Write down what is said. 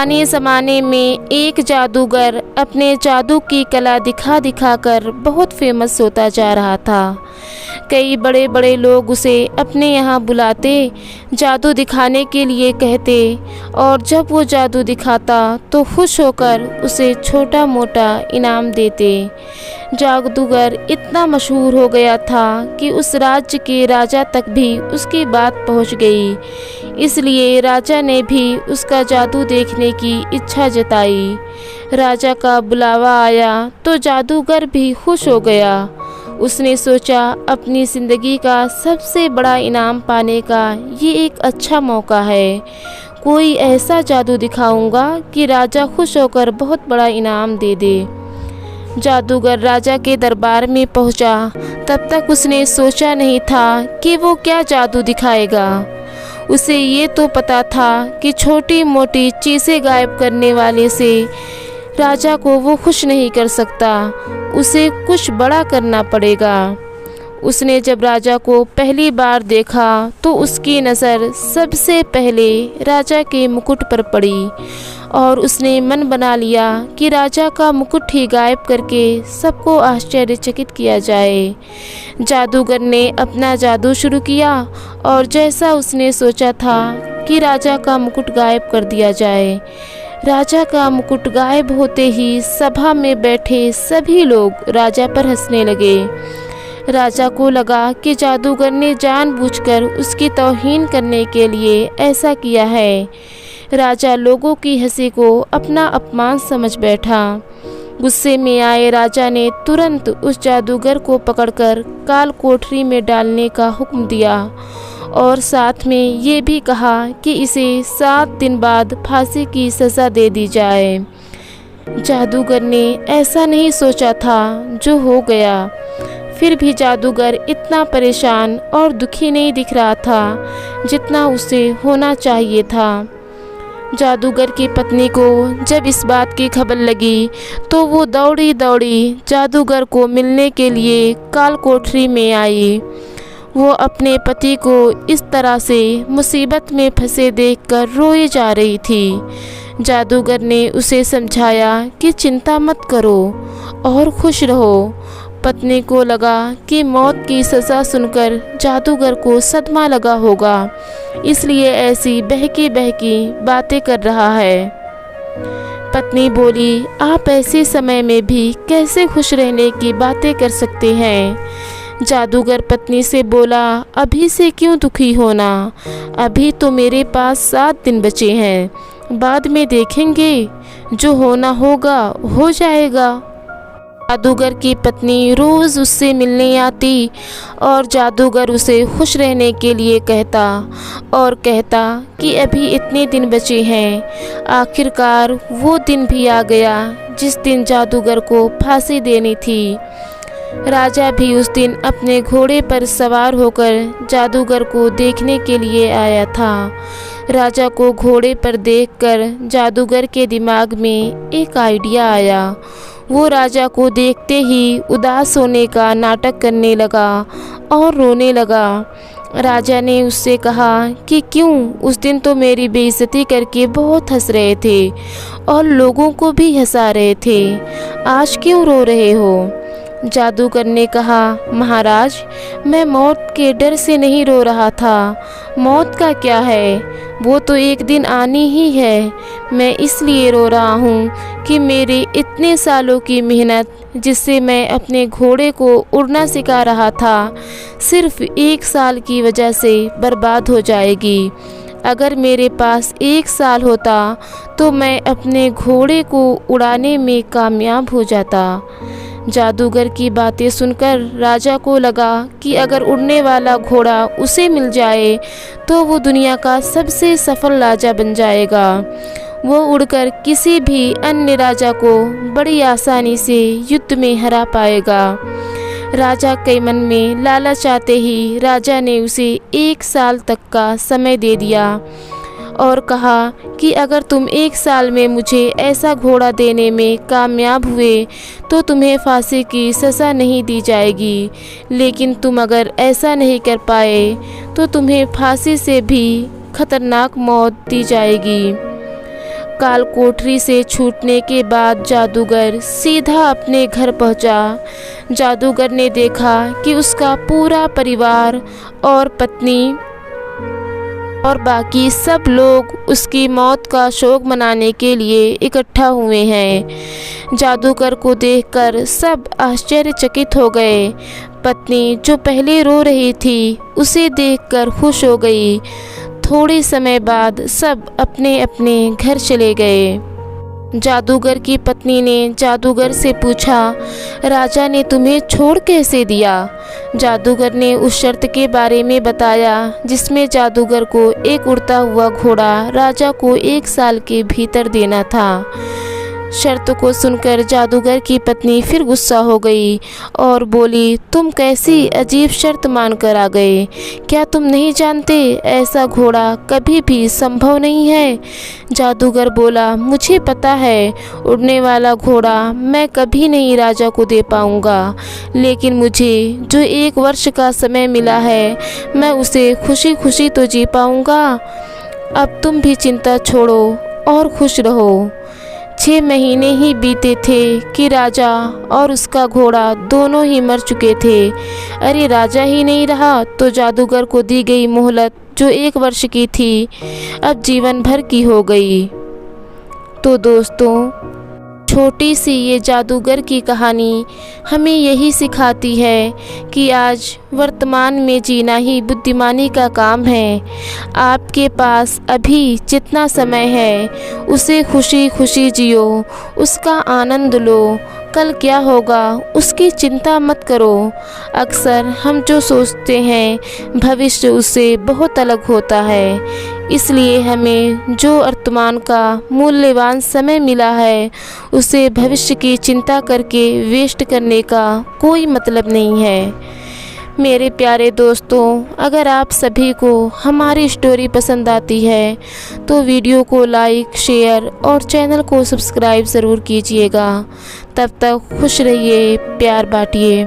पुराने ज़माने में एक जादूगर अपने जादू की कला दिखा दिखा कर बहुत फेमस होता जा रहा था। कई बड़े बड़े लोग उसे अपने यहाँ बुलाते, जादू दिखाने के लिए कहते, और जब वो जादू दिखाता तो खुश होकर उसे छोटा मोटा इनाम देते। जादूगर इतना मशहूर हो गया था कि उस राज्य के राजा तक भी उसकी बात पहुँच गई। इसलिए राजा ने भी उसका जादू देखने की इच्छा जताई। राजा का बुलावा आया तो जादूगर भी खुश हो गया। उसने सोचा अपनी ज़िंदगी का सबसे बड़ा इनाम पाने का ये एक अच्छा मौका है। कोई ऐसा जादू दिखाऊंगा कि राजा खुश होकर बहुत बड़ा इनाम दे दे। जादूगर राजा के दरबार में पहुंचा। तब तक उसने सोचा नहीं था कि वो क्या जादू दिखाएगा। उसे ये तो पता था कि छोटी मोटी चीज़ें गायब करने वाले से राजा को वो खुश नहीं कर सकता, उसे कुछ बड़ा करना पड़ेगा। उसने जब राजा को पहली बार देखा तो उसकी नज़र सबसे पहले राजा के मुकुट पर पड़ी और उसने मन बना लिया कि राजा का मुकुट ही गायब करके सबको आश्चर्यचकित किया जाए। जादूगर ने अपना जादू शुरू किया और जैसा उसने सोचा था कि राजा का मुकुट गायब कर दिया जाए। राजा का मुकुट गायब होते ही सभा में बैठे सभी लोग राजा पर हंसने लगे। राजा को लगा कि जादूगर ने जानबूझकर उसकी तौहीन करने के लिए ऐसा किया है। राजा लोगों की हंसी को अपना अपमान समझ बैठा। गुस्से में आए राजा ने तुरंत उस जादूगर को पकड़कर काल कोठरी में डालने का हुक्म दिया और साथ में ये भी कहा कि इसे 7 दिन बाद फांसी की सज़ा दे दी जाए। जादूगर ने ऐसा नहीं सोचा था जो हो गया। फिर भी जादूगर इतना परेशान और दुखी नहीं दिख रहा था जितना उसे होना चाहिए था। जादूगर की पत्नी को जब इस बात की खबर लगी तो वो दौड़ी दौड़ी जादूगर को मिलने के लिए काल कोठरी में आई। वो अपने पति को इस तरह से मुसीबत में फंसे देखकर रोए जा रही थी। जादूगर ने उसे समझाया कि चिंता मत करो और खुश रहो। पत्नी को लगा कि मौत की सज़ा सुनकर जादूगर को सदमा लगा होगा, इसलिए ऐसी बहकी बहकी बातें कर रहा है। पत्नी बोली, आप ऐसे समय में भी कैसे खुश रहने की बातें कर सकते हैं? जादूगर पत्नी से बोला, अभी से क्यों दुखी होना, अभी तो मेरे पास 7 दिन बचे हैं, बाद में देखेंगे, जो होना होगा हो जाएगा। जादूगर की पत्नी रोज़ उससे मिलने आती और जादूगर उसे खुश रहने के लिए कहता और कहता कि अभी इतने दिन बचे हैं। आखिरकार वो दिन भी आ गया जिस दिन जादूगर को फांसी देनी थी। राजा भी उस दिन अपने घोड़े पर सवार होकर जादूगर को देखने के लिए आया था। राजा को घोड़े पर देखकर जादूगर के दिमाग में एक आइडिया आया। वो राजा को देखते ही उदास होने का नाटक करने लगा और रोने लगा। राजा ने उससे कहा कि क्यों, उस दिन तो मेरी बेइज्जती करके बहुत हंस रहे थे और लोगों को भी हंसा रहे थे, आज क्यों रो रहे हो? जादूगर ने कहा, महाराज, मैं मौत के डर से नहीं रो रहा था। मौत का क्या है, वो तो एक दिन आनी ही है। मैं इसलिए रो रहा हूँ कि मेरे इतने सालों की मेहनत, जिससे मैं अपने घोड़े को उड़ना सिखा रहा था, सिर्फ 1 साल की वजह से बर्बाद हो जाएगी। अगर मेरे पास 1 साल होता तो मैं अपने घोड़े को उड़ाने में कामयाब हो जाता। जादूगर की बातें सुनकर राजा को लगा कि अगर उड़ने वाला घोड़ा उसे मिल जाए तो वो दुनिया का सबसे सफल राजा बन जाएगा। वो उड़कर किसी भी अन्य राजा को बड़ी आसानी से युद्ध में हरा पाएगा। राजा के मन में लालच आते ही राजा ने उसे 1 साल तक का समय दे दिया और कहा कि अगर तुम 1 साल में मुझे ऐसा घोड़ा देने में कामयाब हुए तो तुम्हें फांसी की सज़ा नहीं दी जाएगी, लेकिन तुम अगर ऐसा नहीं कर पाए तो तुम्हें फांसी से भी खतरनाक मौत दी जाएगी। काल कोठरी से छूटने के बाद जादूगर सीधा अपने घर पहुंचा। जादूगर ने देखा कि उसका पूरा परिवार और पत्नी और बाकी सब लोग उसकी मौत का शोक मनाने के लिए इकट्ठा हुए हैं। जादूगर को देखकर सब आश्चर्यचकित हो गए। पत्नी जो पहले रो रही थी उसे देखकर खुश हो गई। थोड़े समय बाद सब अपने अपने घर चले गए। जादूगर की पत्नी ने जादूगर से पूछा, राजा ने तुम्हें छोड़ कैसे दिया? जादूगर ने उस शर्त के बारे में बताया जिसमें जादूगर को एक उड़ता हुआ घोड़ा राजा को 1 साल के भीतर देना था। शर्त को सुनकर जादूगर की पत्नी फिर गुस्सा हो गई और बोली, तुम कैसी अजीब शर्त मानकर आ गए? क्या तुम नहीं जानते ऐसा घोड़ा कभी भी संभव नहीं है? जादूगर बोला, मुझे पता है उड़ने वाला घोड़ा मैं कभी नहीं राजा को दे पाऊंगा, लेकिन मुझे जो 1 वर्ष का समय मिला है मैं उसे खुशी खुशी तो जी पाऊंगा। अब तुम भी चिंता छोड़ो और खुश रहो। 6 महीने ही बीते थे कि राजा और उसका घोड़ा दोनों ही मर चुके थे। अरे राजा ही नहीं रहा तो जादूगर को दी गई मोहलत जो 1 वर्ष की थी अब जीवन भर की हो गई। तो दोस्तों, छोटी सी ये जादूगर की कहानी हमें यही सिखाती है कि आज वर्तमान में जीना ही बुद्धिमानी का काम है। आपके पास अभी जितना समय है उसे खुशी खुशी जियो, उसका आनंद लो। कल क्या होगा उसकी चिंता मत करो। अक्सर हम जो सोचते हैं भविष्य उससे बहुत अलग होता है। इसलिए हमें जो वर्तमान का मूल्यवान समय मिला है उसे भविष्य की चिंता करके वेस्ट करने का कोई मतलब नहीं है। मेरे प्यारे दोस्तों, अगर आप सभी को हमारी स्टोरी पसंद आती है तो वीडियो को लाइक, शेयर और चैनल को सब्सक्राइब ज़रूर कीजिएगा। तब तक खुश रहिए, प्यार बांटिए।